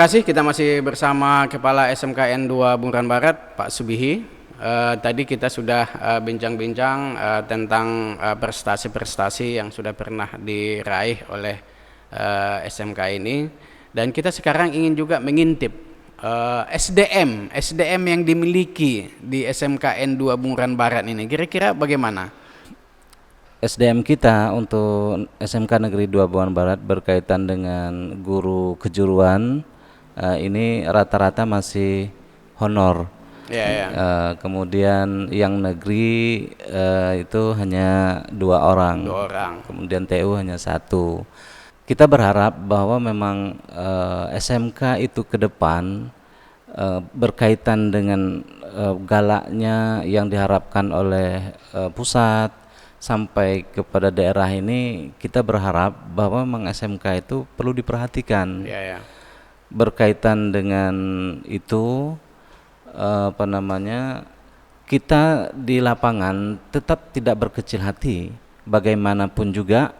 kasih. Kita masih bersama Kepala SMKN 2 Bundaran Barat, Pak Subihi. Tadi kita sudah bincang-bincang tentang prestasi-prestasi yang sudah pernah diraih oleh SMK ini, dan kita sekarang ingin juga mengintip SDM yang dimiliki di SMKN 2 Bundaran Barat ini. Kira-kira bagaimana? SDM kita untuk SMK Negeri 2 Bundaran Barat berkaitan dengan guru kejuruan, ini rata-rata masih honor. Kemudian yang negeri itu hanya 2 orang. Kemudian TU hanya 1. Kita berharap bahwa memang SMK itu ke depan berkaitan dengan galaknya yang diharapkan oleh pusat sampai kepada daerah ini. Kita berharap bahwa memang SMK itu perlu diperhatikan. Berkaitan dengan itu kita di lapangan tetap tidak berkecil hati. Bagaimanapun juga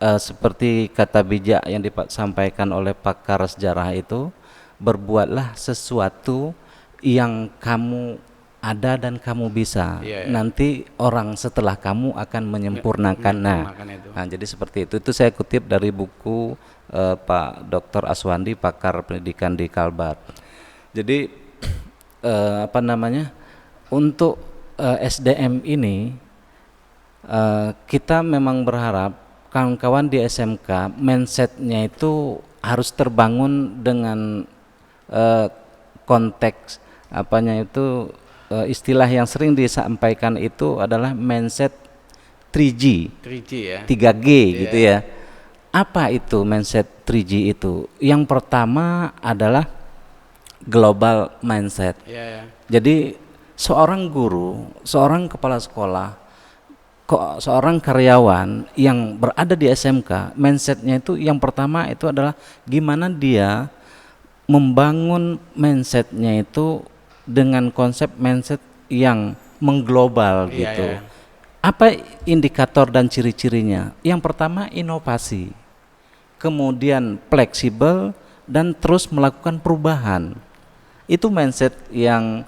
seperti kata bijak yang disampaikan oleh pakar sejarah itu, berbuatlah sesuatu yang kamu ada dan kamu bisa. Nanti orang setelah kamu akan menyempurnakan. Nah, jadi seperti itu. Itu saya kutip dari buku Pak Dr. Aswandi, pakar pendidikan di Kalbar. Jadi untuk SDM ini kita memang berharap kawan-kawan di SMK mindsetnya itu harus terbangun dengan konteks istilah yang sering disampaikan itu adalah mindset 3G ya. 3G gitu ya. Apa itu mindset 3G itu? Yang pertama adalah global mindset. Jadi seorang guru, seorang kepala sekolah, seorang karyawan yang berada di SMK, mindsetnya itu yang pertama itu adalah gimana dia membangun mindsetnya itu dengan konsep mindset yang mengglobal gitu. Apa indikator dan ciri-cirinya? Yang pertama inovasi, kemudian fleksibel, dan terus melakukan perubahan. Itu mindset yang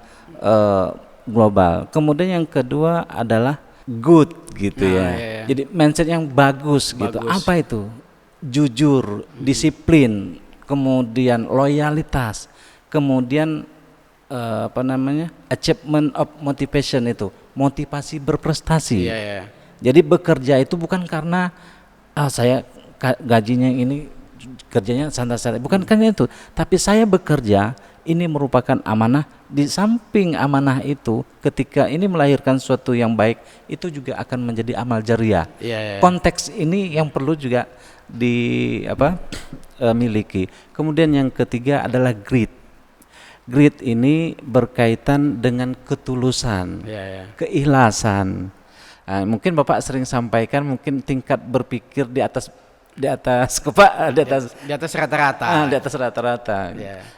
global. Kemudian yang kedua adalah good gitu ya. Jadi mindset yang bagus gitu. Apa itu? Jujur, disiplin, kemudian loyalitas, kemudian achievement of motivation, itu motivasi berprestasi. Jadi bekerja itu bukan karena saya gajinya ini, kerjanya santai-santai, bukan karena itu, tapi saya bekerja ini merupakan amanah. Di samping amanah itu, ketika ini melahirkan sesuatu yang baik, itu juga akan menjadi amal jariah. Konteks ini yang perlu juga miliki. Kemudian yang ketiga adalah grit. Grit ini berkaitan dengan ketulusan, keikhlasan. Mungkin Bapak sering sampaikan, mungkin tingkat berpikir di atas rata-rata. Di atas rata-rata.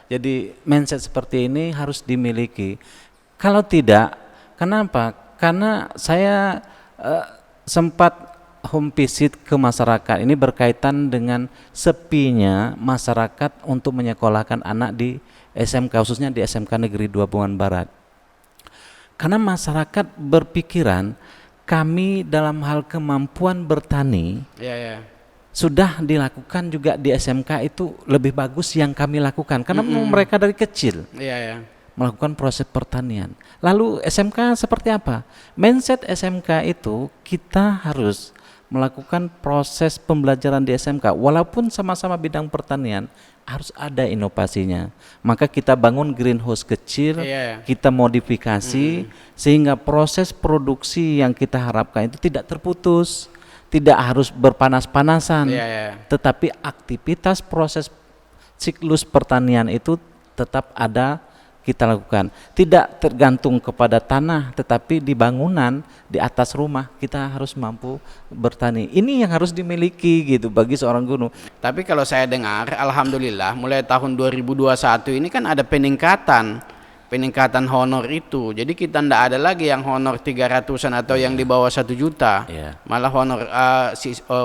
Jadi mindset seperti ini harus dimiliki. Kalau tidak, kenapa? Karena saya sempat home visit ke masyarakat. Ini berkaitan dengan sepinya masyarakat untuk menyekolahkan anak di SMK, khususnya di SMK Negeri 2 Bundaran Barat. Karena masyarakat berpikiran kami dalam hal kemampuan bertani sudah dilakukan juga di SMK itu lebih bagus yang kami lakukan, karena mereka dari kecil melakukan proses pertanian. Lalu SMK seperti apa? Mindset SMK itu kita harus melakukan proses pembelajaran di SMK, walaupun sama-sama bidang pertanian, harus ada inovasinya. Maka kita bangun greenhouse kecil, kita modifikasi sehingga proses produksi yang kita harapkan itu tidak terputus, tidak harus berpanas-panasan, tetapi aktivitas proses siklus pertanian itu tetap ada kita lakukan. Tidak tergantung kepada tanah, tetapi di bangunan, di atas rumah kita harus mampu bertani. Ini yang harus dimiliki gitu bagi seorang guru. Tapi kalau saya dengar, alhamdulillah mulai tahun 2021 ini kan ada peningkatan honor itu. Jadi kita ndak ada lagi yang honor 300-an atau yang di bawah 1 juta. Malah honor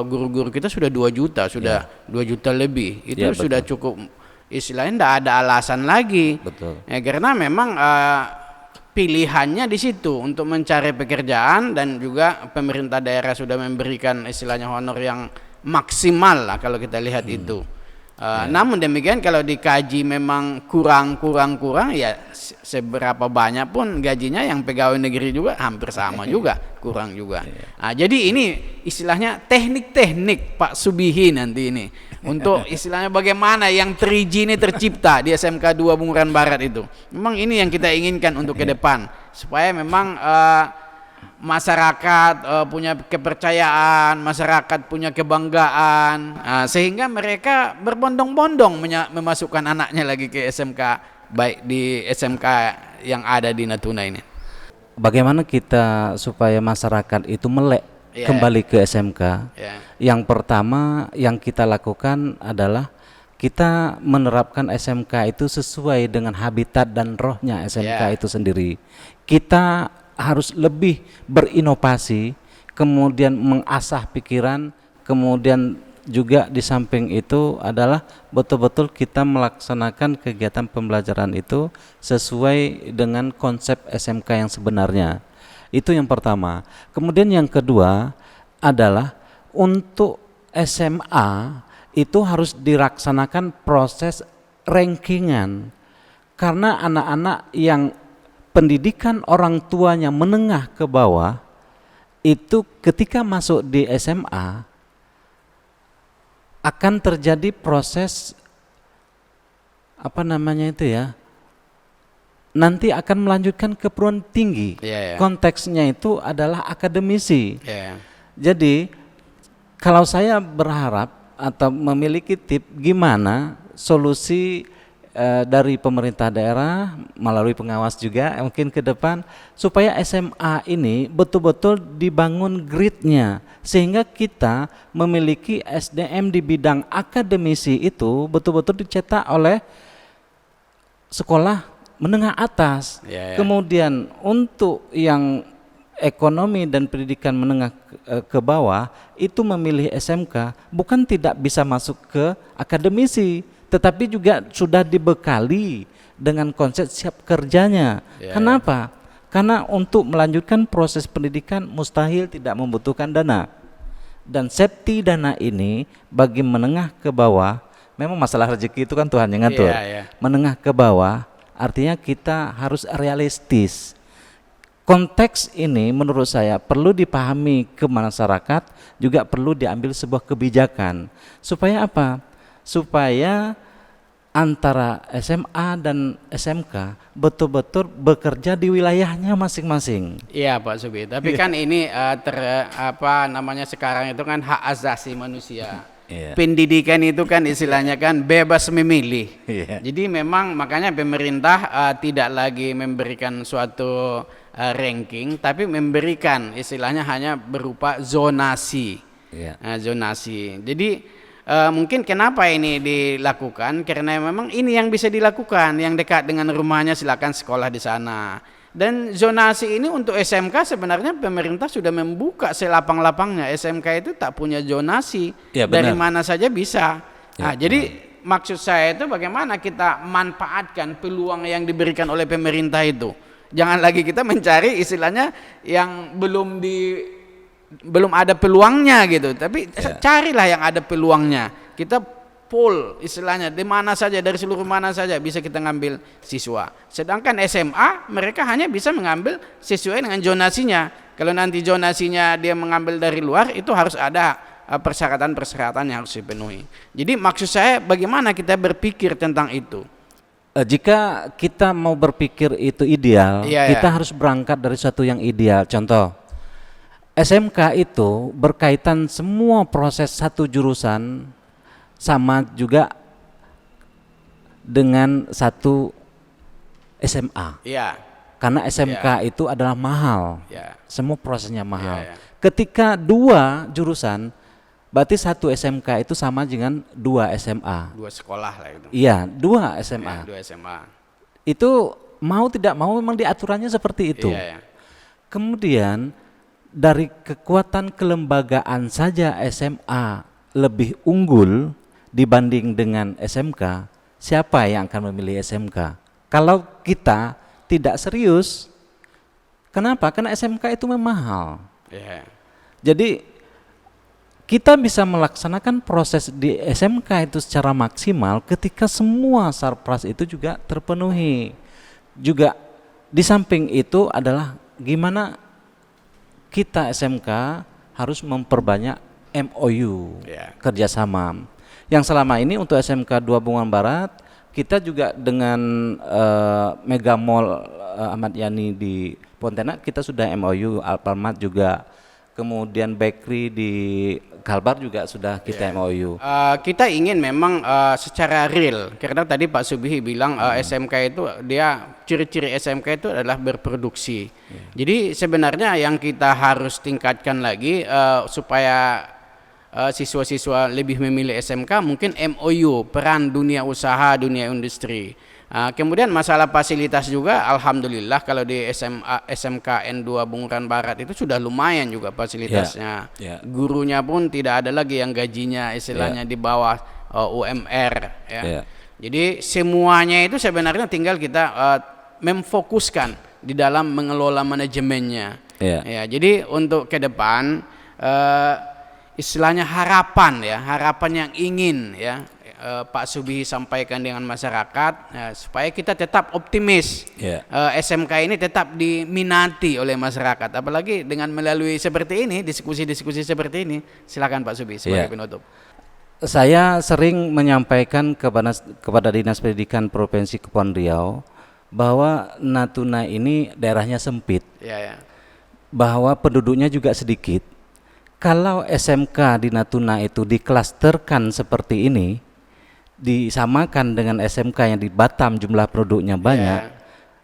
guru-guru kita sudah 2 juta, sudah 2 juta lebih. Itu sudah cukup istilahnya tidak ada alasan lagi. Betul. Ya, karena memang pilihannya di situ untuk mencari pekerjaan, dan juga pemerintah daerah sudah memberikan istilahnya honor yang maksimal lah kalau kita lihat itu. Namun demikian kalau dikaji memang kurang ya seberapa banyak pun gajinya yang pegawai negeri juga hampir sama juga, kurang juga. Nah, jadi ini istilahnya teknik-teknik Pak Subihi nanti ini untuk istilahnya bagaimana yang 3G ini tercipta di SMK 2 Bunguran Barat itu. Memang ini yang kita inginkan untuk ke depan, supaya memang masyarakat punya kepercayaan, masyarakat punya kebanggaan, sehingga mereka berbondong-bondong memasukkan anaknya lagi ke SMK, baik di SMK yang ada di Natuna ini. Bagaimana kita supaya masyarakat itu melek kembali ke SMK? Yang pertama yang kita lakukan adalah kita menerapkan SMK itu sesuai dengan habitat dan rohnya SMK itu sendiri. Kita harus lebih berinovasi, kemudian mengasah pikiran, kemudian juga di samping itu adalah betul-betul kita melaksanakan kegiatan pembelajaran itu sesuai dengan konsep SMK yang sebenarnya. Itu yang pertama. Kemudian yang kedua adalah untuk SMA itu harus dilaksanakan proses rankingan, karena anak-anak yang pendidikan orang tuanya menengah ke bawah itu ketika masuk di SMA akan terjadi proses nanti akan melanjutkan ke perguruan tinggi. Konteksnya itu adalah akademisi. Jadi kalau saya berharap atau memiliki tip gimana solusi dari pemerintah daerah melalui pengawas juga mungkin ke depan, supaya SMA ini betul-betul dibangun gridnya, sehingga kita memiliki SDM di bidang akademisi itu betul-betul dicetak oleh sekolah menengah atas. Kemudian untuk yang ekonomi dan pendidikan menengah ke bawah itu memilih SMK bukan tidak bisa masuk ke akademisi, tetapi juga sudah dibekali dengan konsep siap kerjanya. Kenapa? Karena untuk melanjutkan proses pendidikan mustahil tidak membutuhkan dana. Dan safety dana ini bagi menengah ke bawah, memang masalah rezeki itu kan Tuhan yang ngatur. Menengah ke bawah artinya kita harus realistis. Konteks ini menurut saya perlu dipahami ke masyarakat, juga perlu diambil sebuah kebijakan. Supaya apa? Supaya antara SMA dan SMK betul-betul bekerja di wilayahnya masing-masing. Iya Pak Subi, tapi kan ini sekarang itu kan hak asasi manusia. Pendidikan itu kan istilahnya kan bebas memilih. Jadi memang makanya pemerintah tidak lagi memberikan suatu ranking, tapi memberikan istilahnya hanya berupa zonasi. Zonasi. Jadi mungkin kenapa ini dilakukan, karena memang ini yang bisa dilakukan, yang dekat dengan rumahnya silakan sekolah di sana. Dan zonasi ini untuk SMK sebenarnya pemerintah sudah membuka selapang-lapangnya. SMK itu tak punya zonasi, dari mana saja bisa. Jadi maksud saya itu bagaimana kita manfaatkan peluang yang diberikan oleh pemerintah itu. Jangan lagi kita mencari istilahnya yang belum ada peluangnya gitu, tapi carilah yang ada peluangnya. Kita pool istilahnya di mana saja, dari seluruh mana saja bisa kita ngambil siswa. Sedangkan SMA mereka hanya bisa mengambil sesuai dengan zonasinya. Kalau nanti zonasinya dia mengambil dari luar, itu harus ada persyaratan-persyaratan yang harus dipenuhi. Jadi maksud saya bagaimana kita berpikir tentang itu. Jika kita mau berpikir itu ideal, kita harus berangkat dari sesuatu yang ideal. Contoh, SMK itu berkaitan semua proses satu jurusan sama juga dengan satu SMA. Karena SMK itu adalah mahal. Semua prosesnya mahal. Ketika dua jurusan, berarti satu SMK itu sama dengan dua SMA. Dua sekolah lah itu. Dua SMA. Dua SMA. Itu mau tidak mau memang diaturannya seperti itu. Kemudian dari kekuatan kelembagaan saja SMA lebih unggul dibanding dengan SMK, siapa yang akan memilih SMK? Kalau kita tidak serius, kenapa? Karena SMK itu memang mahal. Yeah. Jadi kita bisa melaksanakan proses di SMK itu secara maksimal ketika semua sarpras itu juga terpenuhi. Juga di samping itu adalah gimana kita SMK harus memperbanyak MOU, kerjasama. Yang selama ini untuk SMK 2 Bunguran Barat, kita juga dengan Mega Mall Ahmad Yani di Pontianak kita sudah MOU, Alfamart juga, kemudian bakery di Kalbar juga sudah kita MOU. Kita ingin memang secara real, karena tadi Pak Subihi bilang SMK itu dia ciri-ciri SMK itu adalah berproduksi. Jadi sebenarnya yang kita harus tingkatkan lagi supaya siswa-siswa lebih memilih SMK mungkin MOU, peran dunia usaha, dunia industri. Kemudian masalah fasilitas juga, alhamdulillah kalau di SMK N2 Bunguran Barat itu sudah lumayan juga fasilitasnya. Gurunya pun tidak ada lagi yang gajinya istilahnya di bawah UMR. Jadi semuanya itu sebenarnya tinggal kita memfokuskan di dalam mengelola manajemennya. Jadi untuk ke depan istilahnya harapan yang ingin Pak Subihi sampaikan dengan masyarakat supaya kita tetap optimis. SMK ini tetap diminati oleh masyarakat, apalagi dengan melalui seperti ini, diskusi-diskusi seperti ini. Silakan Pak Subihi sebagai penutup. Saya sering menyampaikan kepada Dinas Pendidikan Provinsi Kepulauan Riau bahwa Natuna ini daerahnya sempit, bahwa penduduknya juga sedikit. Kalau SMK di Natuna itu diklasterkan seperti ini, disamakan dengan SMK yang di Batam jumlah produknya banyak,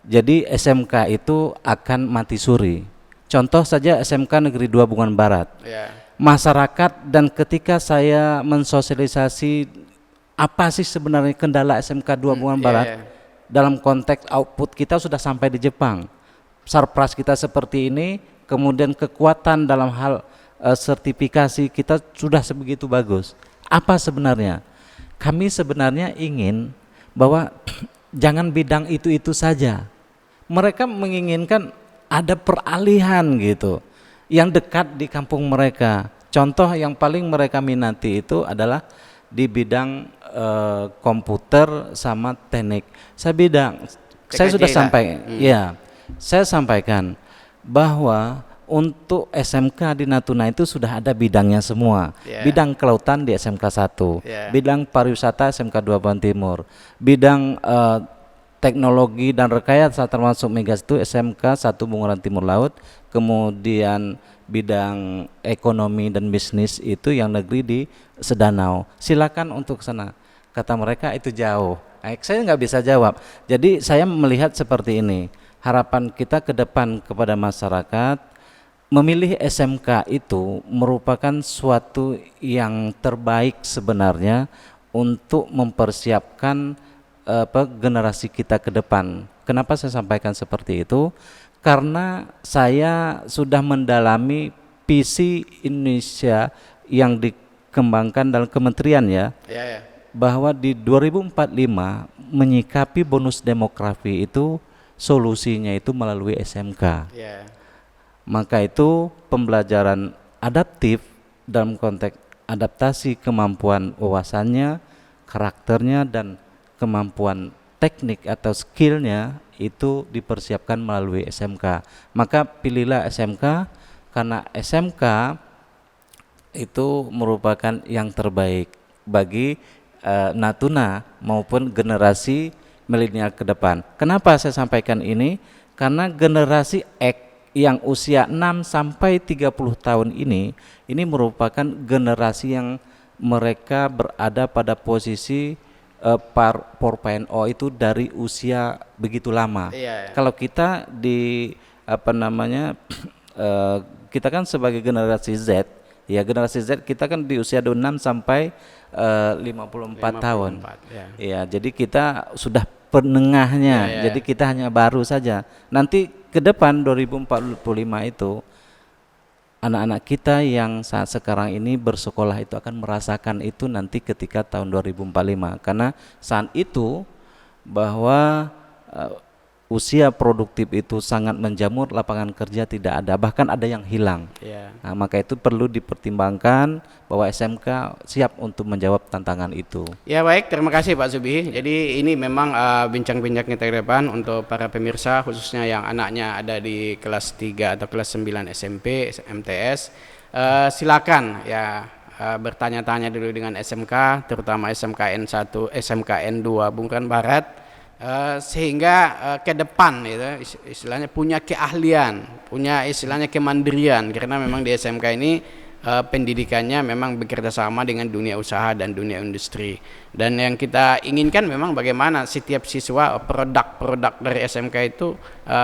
jadi SMK itu akan mati suri. Contoh saja SMK Negeri 2 Bunguran Barat. Masyarakat, dan ketika saya mensosialisasi apa sih sebenarnya kendala SMK 2 Bunguran Barat, dalam konteks output kita sudah sampai di Jepang, sarpras kita seperti ini, kemudian kekuatan dalam hal sertifikasi kita sudah sebegitu bagus. Apa sebenarnya? Kami sebenarnya ingin bahwa jangan bidang itu saja. Mereka menginginkan ada peralihan gitu, yang dekat di kampung mereka. Contoh yang paling mereka minati itu adalah di bidang komputer sama teknik. Saya sudah saya sampaikan bahwa untuk SMK di Natuna itu sudah ada bidangnya semua. Bidang kelautan di SMK 1, bidang pariwisata SMK 2 Bunguran Timur, bidang teknologi dan rekayasa termasuk Megas itu SMK 1 Bunguran Timur Laut, kemudian bidang ekonomi dan bisnis itu yang negeri di Sedanau. Silakan untuk sana. Kata mereka itu jauh. Saya nggak bisa jawab. Jadi saya melihat seperti ini. Harapan kita ke depan kepada masyarakat, memilih SMK itu merupakan suatu yang terbaik sebenarnya untuk mempersiapkan generasi kita ke depan. Kenapa saya sampaikan seperti itu? Karena saya sudah mendalami visi Indonesia yang dikembangkan dalam kementerian bahwa di 2045 menyikapi bonus demografi itu solusinya itu melalui SMK. Maka itu pembelajaran adaptif dalam konteks adaptasi kemampuan wawasannya, karakternya, dan kemampuan teknik atau skillnya itu dipersiapkan melalui SMK. Maka pilihlah SMK karena SMK itu merupakan yang terbaik bagi Natuna maupun generasi milenial ke depan. Kenapa saya sampaikan ini? Karena generasi X yang usia 6 sampai 30 tahun ini merupakan generasi yang mereka berada pada posisi 4.0 itu dari usia begitu lama. Kalau kita di kita kan sebagai generasi Z, generasi Z kita kan di usia 26 sampai 54 tahun. Jadi kita sudah penengahnya. Jadi kita hanya baru saja. Nanti ke depan 2045 itu anak-anak kita yang saat sekarang ini bersekolah itu akan merasakan itu nanti ketika tahun 2045, karena saat itu bahwa usia produktif itu sangat menjamur, lapangan kerja tidak ada, bahkan ada yang hilang. Nah, maka itu perlu dipertimbangkan bahwa SMK siap untuk menjawab tantangan itu. Ya baik, terima kasih Pak Subihi. Jadi ini memang bincang-bincang kita ke depan untuk para pemirsa, khususnya yang anaknya ada di kelas 3 atau kelas 9 SMP, MTS. Silakan ya bertanya-tanya dulu dengan SMK, terutama SMKN 1, SMKN 2 Bundaran Barat. Sehingga ke depan itu istilahnya punya keahlian, punya istilahnya kemandirian, karena memang di SMK ini pendidikannya memang bekerja sama dengan dunia usaha dan dunia industri. Dan yang kita inginkan memang bagaimana setiap siswa produk-produk dari SMK itu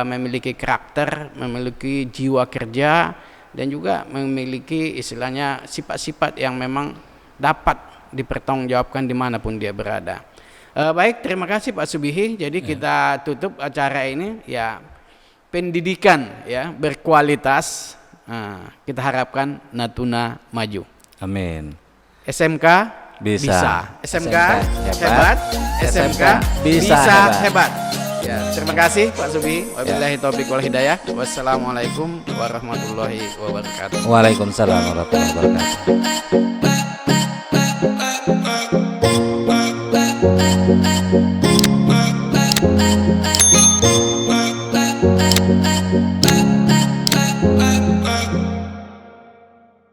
memiliki karakter, memiliki jiwa kerja, dan juga memiliki istilahnya sifat-sifat yang memang dapat dipertanggungjawabkan dimanapun dia berada. Baik, terima kasih Pak Subihi. Jadi kita tutup acara ini ya, pendidikan ya berkualitas. Kita harapkan Natuna maju. Amin. SMK bisa. SMK hebat. SMK bisa hebat. Ya, terima kasih Pak Subihi. Wabillahi taufiq wal hidayah. Wassalamualaikum warahmatullahi wabarakatuh. Waalaikumsalam warahmatullahi wabarakatuh.